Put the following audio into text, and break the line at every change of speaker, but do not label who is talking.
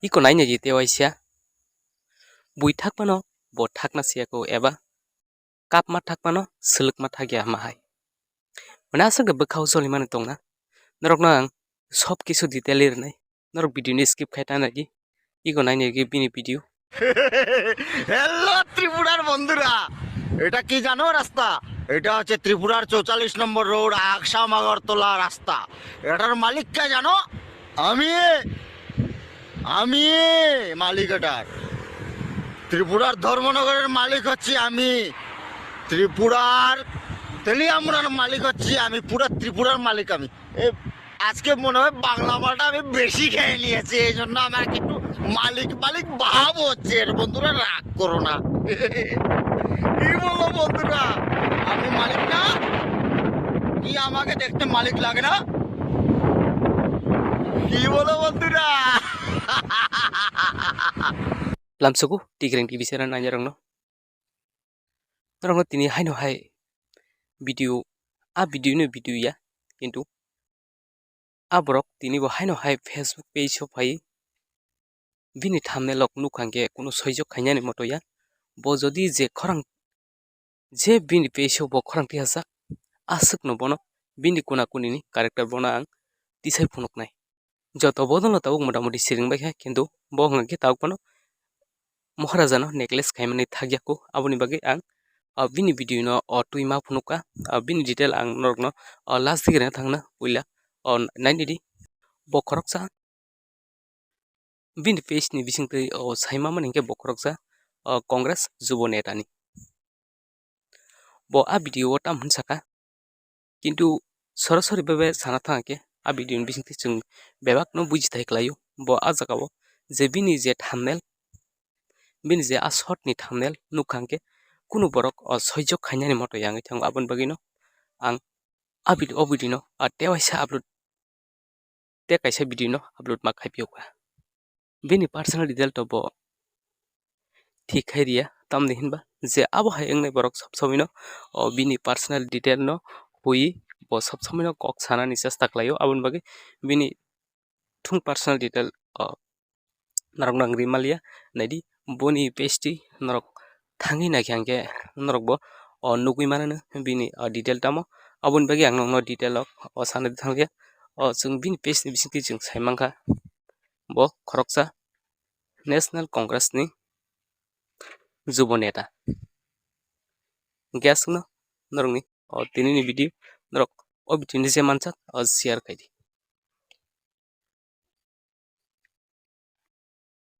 Iko naine jite waisya bui thakmano bo thakna siyako eba kap ma thakmano siluk ma thagya mahai mana asuk bkhau soli mane tongna norok nang sob kisu detail irnai norok video ni skip khaita nagi iko naine gi bini video
hello ত্রিপুরার বন্ধুরা এটা কি জানো রাস্তা এটা হচ্ছে ত্রিপুরার 44 নম্বর road Aksam Agartala রাস্তা এটার মালিক কে জানো আমি আমি মালিক এটার ত্রিপুরার ধর্মনগরের মালিক হচ্ছি আমি ত্রিপুরার তেলিয়ামুড়ার মালিক হচ্ছি আমি পুরা ত্রিপুরার মালিক আমি আজকে মনে হয় বাংলা মালটা আমি বেশি খেয়ে নিয়েছি এই জন্য আমার একটু মালিক মালিক ভাব হচ্ছে বন্ধুরা রাগ করো না কি বলো বন্ধুরা আমি মালিক না কি আমাকে দেখতে মালিক লাগে না কি বলো বন্ধুরা
lamsuku tigreng tv sera nanya rongno norok tini haino hai video ni video ya kintu abrok tini bo haino hai facebook page ho pai bini thamne lok nukhange kuno soijok khainani moto ya bo jodi je khorang je bini page ho bo khorang ti hasa asuk no bono bini kuna kunini character bona ang tisai phunuk nai joto bodolo tabuk motamoti siring bai kintu bo hangke tabuk pano Maharaja no necklace khaimani thagyako aboni bagi ang bini video no tuima phunuka bini detail ang norok no last digre thangna uila naini di bokhoroksa bini page ni bisingtui saima maningke bokhoroksa congress jubo neta ni bo video tam hunsaka kintu sorosori bebe sana thangke video ni bisingti chung bebak no bujitai klayu bo ajagao je bini je thumbnail bini je a short ni thumbnail nukhangke kuno borok soijok khainani moto yangi thang abon bagino ang video no tewaisa upload te kaisa video no upload ma khaipiyoka bini personal detail to bo ঠিক খাইরিয়া tamni hinba je abo hai engnai borok sob somino bini personal detail no hui bo sob somino kok sanani chesta klayo abon bagi bini thung personal detail narok nangri malia naidi boni pesti norok thangi na kyangke norok bo nugui manana bini detail tamo abon bagi ang no detail ok sana thangya chung bini page ni bisingti chung saimangka bo khoroksa national congress ni jubo neta gas no norok ni tini ni video norok video ni je manchak share kai di